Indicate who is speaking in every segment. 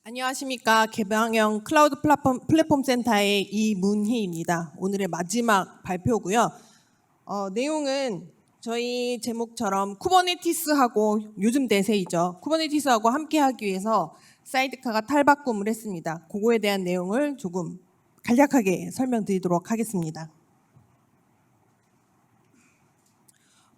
Speaker 1: 안녕하십니까. 개방형 클라우드 플랫폼 센터의 이문희입니다. 오늘의 마지막 발표고요. 내용은 저희 제목처럼 쿠버네티스하고 요즘 대세이죠. 쿠버네티스하고 함께하기 위해서 사이드카가 탈바꿈을 했습니다. 그거에 대한 내용을 조금 간략하게 설명드리도록 하겠습니다.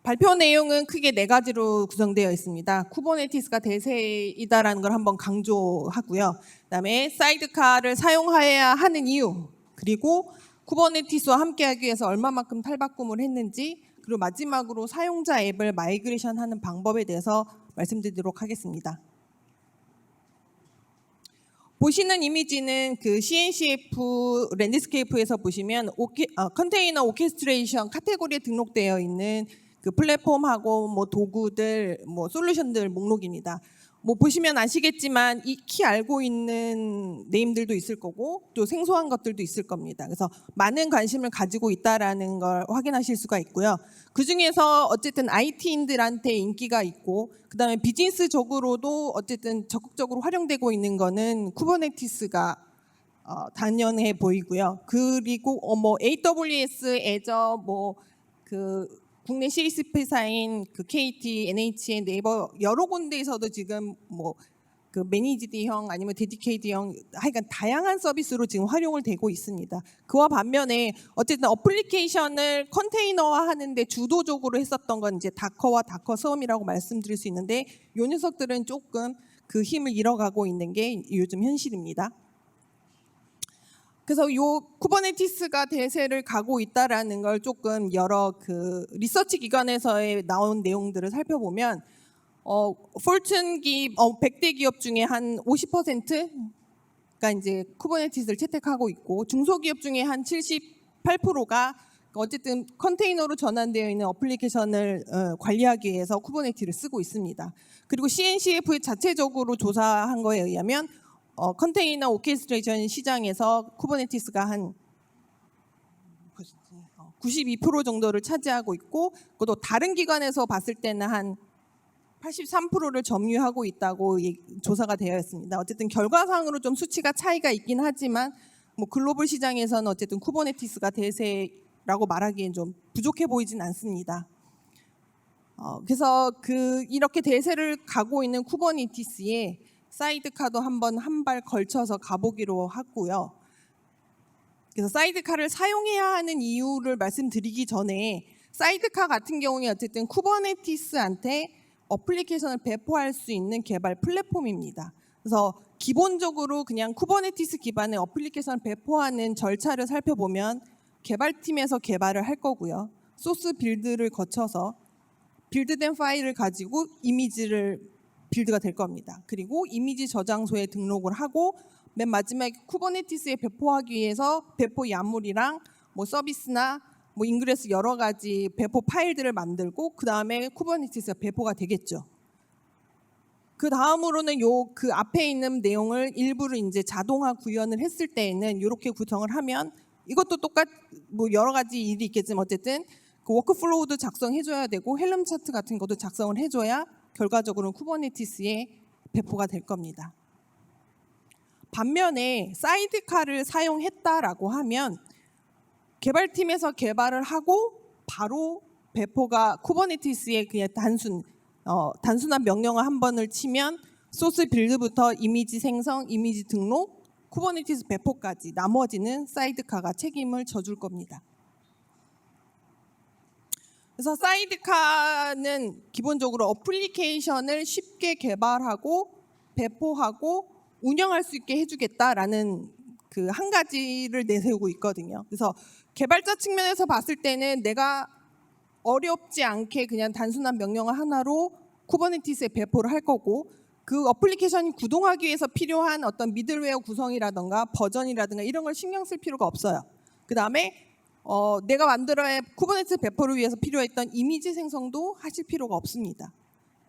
Speaker 1: 발표 내용은 크게 4가지로 구성되어 있습니다. 쿠버네티스가 대세이다라는 걸 한번 강조하고요. 그다음에 사이드카를 사용해야 하는 이유, 그리고 쿠버네티스와 함께하기 위해서 얼마만큼 탈바꿈을 했는지, 그리고 마지막으로 사용자 앱을 마이그레이션하는 방법에 대해서 말씀드리도록 하겠습니다. 보시는 이미지는 그 CNCF 랜드스케이프에서 보시면 컨테이너 오케스트레이션 카테고리에 등록되어 있는 그 플랫폼하고 뭐 도구들, 뭐 솔루션들 목록입니다. 뭐 보시면 아시겠지만 익히 알고 있는 네임들도 있을 거고 또 생소한 것들도 있을 겁니다. 그래서 많은 관심을 가지고 있다라는 걸 확인하실 수가 있고요. 그 중에서 어쨌든 IT인들한테 인기가 있고, 그다음에 비즈니스적으로도 어쨌든 적극적으로 활용되고 있는 거는 쿠버네티스가 단연해 보이고요. 그리고 뭐 AWS, 애저, 국내 CSP사인 그 KT, NHN, 네이버 여러 군데에서도 지금 뭐 그 매니지드형 아니면 데디케이트형 하여간 다양한 서비스로 지금 활용을 되고 있습니다. 그와 반면에 어쨌든 어플리케이션을 컨테이너화 하는데 주도적으로 했었던 건 이제 다커와 다커 스웜이라고 말씀드릴 수 있는데, 이 녀석들은 조금 그 힘을 잃어가고 있는 게 요즘 현실입니다. 그래서 요 쿠버네티스가 대세를 가고 있다라는 걸 조금 여러 그 리서치 기관에서의 나온 내용들을 살펴보면 포춘 100대 기업 중에 한 50%가 이제 쿠버네티스를 채택하고 있고, 중소기업 중에 한 78%가 어쨌든 컨테이너로 전환되어 있는 어플리케이션을 관리하기 위해서 쿠버네티스를 쓰고 있습니다. 그리고 CNCF 자체적으로 조사한 거에 의하면 컨테이너 오케스트레이션 시장에서 쿠버네티스가 한 92% 정도를 차지하고 있고, 그것도 다른 기관에서 봤을 때는 한 83%를 점유하고 있다고 조사가 되어 있습니다. 어쨌든 결과상으로 좀 수치가 차이가 있긴 하지만 뭐 글로벌 시장에서는 어쨌든 쿠버네티스가 대세라고 말하기엔 좀 부족해 보이진 않습니다. 그래서 이렇게 대세를 가고 있는 쿠버네티스에 사이드카도 한번 한 발 걸쳐서 가보기로 하고요. 그래서 사이드카를 사용해야 하는 이유를 말씀드리기 전에, 사이드카 같은 경우에 어쨌든 쿠버네티스한테 어플리케이션을 배포할 수 있는 개발 플랫폼입니다. 그래서 기본적으로 그냥 쿠버네티스 기반의 어플리케이션을 배포하는 절차를 살펴보면 개발팀에서 개발을 할 거고요. 소스 빌드를 거쳐서 빌드된 파일을 가지고 이미지를 빌드가 될 겁니다. 그리고 이미지 저장소에 등록을 하고 맨 마지막에 쿠버네티스에 배포하기 위해서 배포 야물이랑 뭐 서비스나 뭐 인그레스 여러 가지 배포 파일들을 만들고, 그 다음에 쿠버네티스가 배포가 되겠죠. 그 다음으로는 그 앞에 있는 내용을 일부를 이제 자동화 구현을 했을 때에는 이렇게 구성을 하면, 이것도 뭐 여러 가지 일이 있겠지만 어쨌든 그 워크플로우도 작성해줘야 되고 헬름 차트 같은 것도 작성을 해줘야 결과적으로는 쿠버네티스에 배포가 될 겁니다. 반면에 사이드카를 사용했다라고 하면 개발팀에서 개발을 하고 바로 배포가 쿠버네티스에 그냥 단순한 명령어 한 번을 치면 소스 빌드부터 이미지 생성, 이미지 등록, 쿠버네티스 배포까지 나머지는 사이드카가 책임을 져줄 겁니다. 그래서 사이드카는 기본적으로 어플리케이션을 쉽게 개발하고 배포하고 운영할 수 있게 해주겠다라는 그 한 가지를 내세우고 있거든요. 그래서 개발자 측면에서 봤을 때는 내가 어렵지 않게 그냥 단순한 명령어 하나로 쿠버네티스에 배포를 할 거고, 그 어플리케이션이 구동하기 위해서 필요한 어떤 미들웨어 구성이라든가 버전이라든가 이런 걸 신경 쓸 필요가 없어요. 그 다음에 내가 만들어야 쿠버네티스 배포를 위해서 필요했던 이미지 생성도 하실 필요가 없습니다.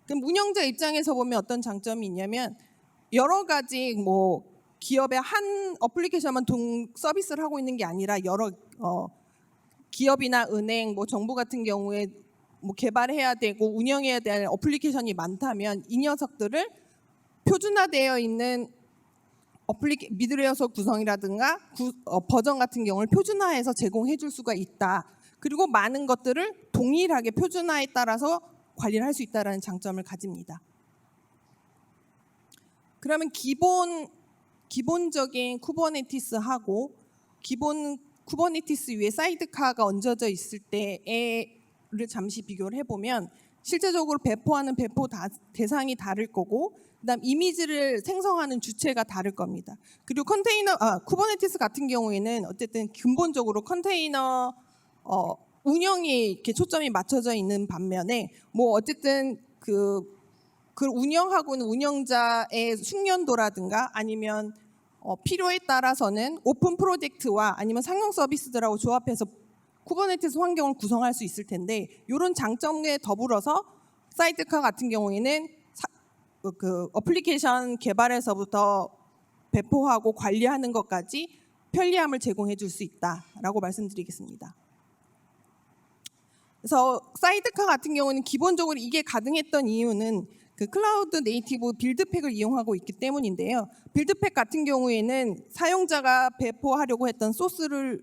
Speaker 1: 그럼 운영자 입장에서 보면 어떤 장점이 있냐면, 여러 가지 뭐 기업의 한 어플리케이션만 서비스를 하고 있는 게 아니라 여러 기업이나 은행, 뭐 정부 같은 경우에 뭐 개발해야 되고 운영해야 될 어플리케이션이 많다면 이 녀석들을 표준화되어 있는 미드웨어 구성이라든가 버전 같은 경우를 표준화해서 제공해 줄 수가 있다. 그리고 많은 것들을 동일하게 표준화에 따라서 관리를 할 수 있다는 장점을 가집니다. 그러면 기본적인 쿠버네티스하고 기본 쿠버네티스 위에 사이드카가 얹어져 있을 때를 잠시 비교를 해보면 실제적으로 배포하는 대상이 다를 거고, 그다음 이미지를 생성하는 주체가 다를 겁니다. 그리고 쿠버네티스 같은 경우에는 어쨌든 근본적으로 컨테이너 운영이 이렇게 초점이 맞춰져 있는 반면에 뭐 어쨌든 그 운영하고 있는 운영자의 숙련도라든가 아니면 필요에 따라서는 오픈 프로젝트와 아니면 상용 서비스들하고 조합해서 쿠버네티스 환경을 구성할 수 있을 텐데, 이런 장점에 더불어서 사이드카 같은 경우에는 그 어플리케이션 개발에서부터 배포하고 관리하는 것까지 편리함을 제공해 줄 수 있다라고 말씀드리겠습니다. 그래서 사이드카 같은 경우는 기본적으로 이게 가능했던 이유는 그 클라우드 네이티브 빌드팩을 이용하고 있기 때문인데요. 빌드팩 같은 경우에는 사용자가 배포하려고 했던 소스를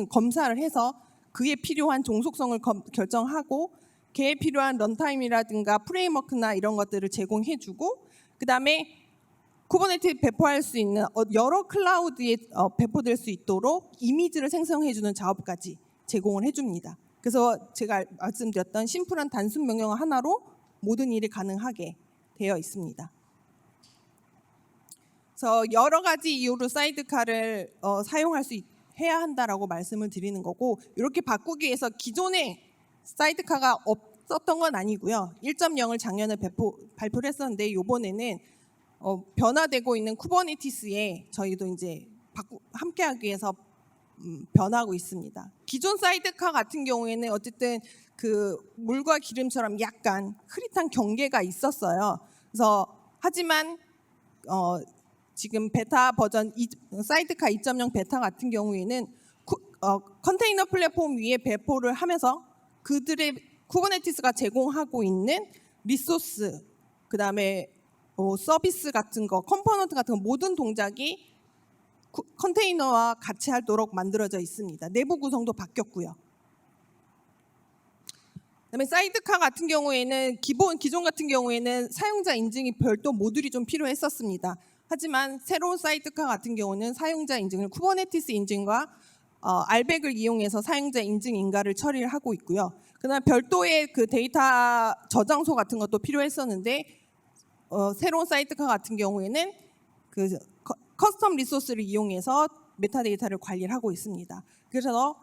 Speaker 1: 검사를 해서 그에 필요한 종속성을 결정하고 그에 필요한 런타임이라든가 프레임워크나 이런 것들을 제공해주고, 그다음에 쿠버네티스 배포할 수 있는 여러 클라우드에 배포될 수 있도록 이미지를 생성해주는 작업까지 제공을 해줍니다. 그래서 제가 말씀드렸던 심플한 단순 명령 하나로 모든 일이 가능하게 되어 있습니다. 그래서 여러 가지 이유로 사이드카를 사용할 수 해야 한다라고 말씀을 드리는 거고, 이렇게 바꾸기 위해서 기존에 사이드카가 없었던 건 아니고요. 1.0을 작년에 발표를 했었는데 이번에는 변화되고 있는 쿠버네티스에 저희도 이제 함께하기 위해서 변하고 있습니다. 기존 사이드카 같은 경우에는 어쨌든 그 물과 기름처럼 약간 흐릿한 경계가 있었어요. 그래서 하지만 지금 베타 버전 사이드카 2.0 베타 같은 경우에는 컨테이너 플랫폼 위에 배포를 하면서 그들의 쿠버네티스가 제공하고 있는 리소스, 그다음에 서비스 같은 거, 컴포넌트 같은 거 모든 동작이 컨테이너와 같이 하도록 만들어져 있습니다. 내부 구성도 바뀌었고요. 그다음에 사이드카 같은 경우에는 기존 같은 경우에는 사용자 인증이 별도 모듈이 좀 필요했었습니다. 하지만 새로운 사이드카 같은 경우는 사용자 인증을 쿠버네티스 인증과 알백을 이용해서 사용자 인증 인가를 처리를 하고 있고요. 그다음 별도의 그 데이터 저장소 같은 것도 필요했었는데 새로운 사이드카 같은 경우에는 그 커스텀 리소스를 이용해서 메타데이터를 관리를 하고 있습니다. 그래서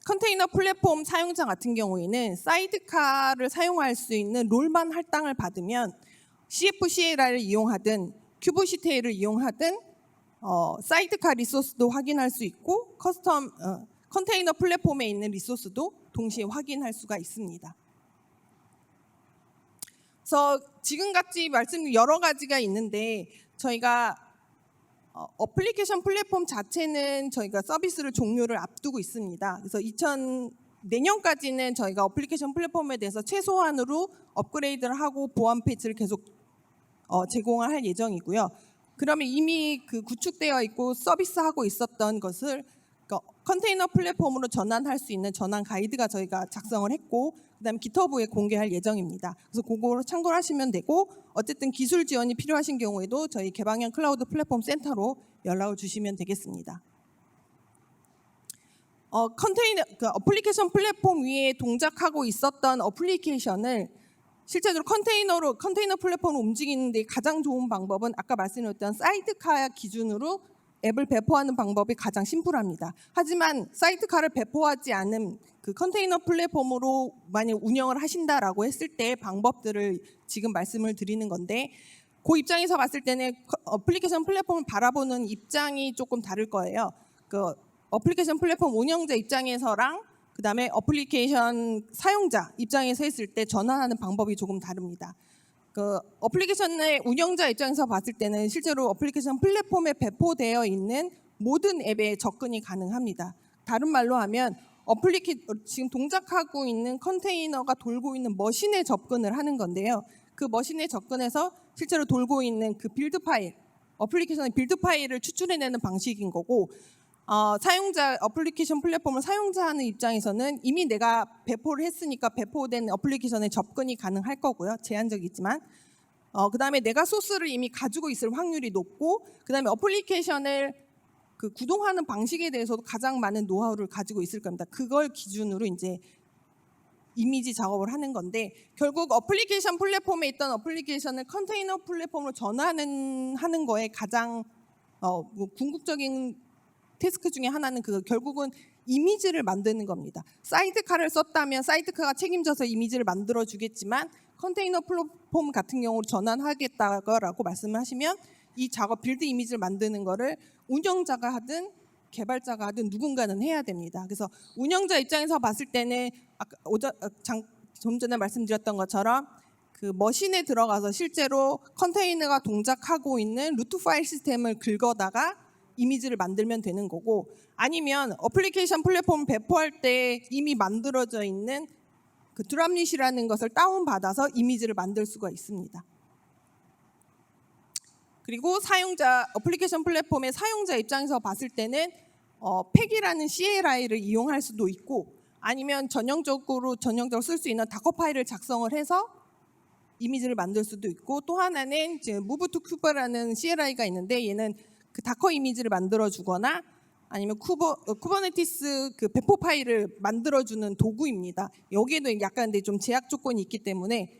Speaker 1: 컨테이너 플랫폼 사용자 같은 경우에는 사이드카를 사용할 수 있는 롤만 할당을 받으면 CFCLR을 이용하든 큐브시테일을 이용하든 사이드카 리소스도 확인할 수 있고 컨테이너 플랫폼에 있는 리소스도 동시에 확인할 수가 있습니다. 그래서 지금같이 말씀드린 여러 가지가 있는데 저희가 어플리케이션 플랫폼 자체는 저희가 서비스를 종료를 앞두고 있습니다. 그래서 내년까지는 저희가 어플리케이션 플랫폼에 대해서 최소한으로 업그레이드를 하고 보안 패치를 계속 제공을 할 예정이고요. 그러면 이미 그 구축되어 있고 서비스하고 있었던 것을 컨테이너 플랫폼으로 전환할 수 있는 전환 가이드가 저희가 작성을 했고, 그다음에 깃허브에 공개할 예정입니다. 그래서 그거를 참고를 하시면 되고, 어쨌든 기술 지원이 필요하신 경우에도 저희 개방형 클라우드 플랫폼 센터로 연락을 주시면 되겠습니다. 어플리케이션 플랫폼 위에 동작하고 있었던 어플리케이션을 실제로 컨테이너 플랫폼을 움직이는 데 가장 좋은 방법은 아까 말씀드렸던 사이드카 기준으로 앱을 배포하는 방법이 가장 심플합니다. 하지만 사이드카를 배포하지 않은 그 컨테이너 플랫폼으로 만약 운영을 하신다라고 했을 때 방법들을 지금 말씀을 드리는 건데, 그 입장에서 봤을 때는 어플리케이션 플랫폼을 바라보는 입장이 조금 다를 거예요. 그 어플리케이션 플랫폼 운영자 입장에서랑 그다음에 어플리케이션 사용자 입장에서 했을 때 전환하는 방법이 조금 다릅니다. 그 어플리케이션의 운영자 입장에서 봤을 때는 실제로 어플리케이션 플랫폼에 배포되어 있는 모든 앱에 접근이 가능합니다. 다른 말로 하면 지금 동작하고 있는 컨테이너가 돌고 있는 머신에 접근을 하는 건데요. 그 머신에 접근해서 실제로 돌고 있는 그 빌드 파일, 어플리케이션의 빌드 파일을 추출해내는 방식인 거고, 사용자 어플리케이션 플랫폼을 사용자하는 입장에서는 이미 내가 배포를 했으니까 배포된 어플리케이션에 접근이 가능할 거고요. 제한적이지만. 그다음에 내가 소스를 이미 가지고 있을 확률이 높고, 그다음에 어플리케이션을 그 구동하는 방식에 대해서도 가장 많은 노하우를 가지고 있을 겁니다. 그걸 기준으로 이제 이미지 작업을 하는 건데, 결국 어플리케이션 플랫폼에 있던 어플리케이션을 컨테이너 플랫폼으로 전환하는 거에 가장 뭐 궁극적인 태스크 중에 하나는 결국은 이미지를 만드는 겁니다. 사이드카를 썼다면 사이드카가 책임져서 이미지를 만들어 주겠지만, 컨테이너 플랫폼 같은 경우로 전환하겠다고 말씀을 하시면 이 작업 빌드 이미지를 만드는 거를 운영자가 하든 개발자가 하든 누군가는 해야 됩니다. 그래서 운영자 입장에서 봤을 때는 좀 전에 말씀드렸던 것처럼 그 머신에 들어가서 실제로 컨테이너가 동작하고 있는 루트 파일 시스템을 긁어다가 이미지를 만들면 되는 거고, 아니면 어플리케이션 플랫폼 배포할 때 이미 만들어져 있는 그 드랍릿이라는 것을 다운받아서 이미지를 만들 수가 있습니다. 그리고 어플리케이션 플랫폼의 사용자 입장에서 봤을 때는 팩이라는 CLI를 이용할 수도 있고, 아니면 전형적으로 쓸 수 있는 다커 파일을 작성을 해서 이미지를 만들 수도 있고, 또 하나는 이제 Move to Kube라는 CLI가 있는데, 얘는 그 다커 이미지를 만들어 주거나 아니면 쿠버네티스 그 배포 파일을 만들어 주는 도구입니다. 여기에도 약간 근데 좀 제약 조건이 있기 때문에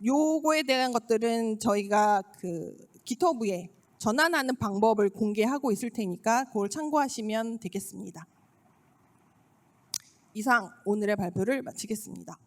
Speaker 1: 요거에 대한 것들은 저희가 그 GitHub에 전환하는 방법을 공개하고 있을 테니까 그걸 참고하시면 되겠습니다. 이상 오늘의 발표를 마치겠습니다.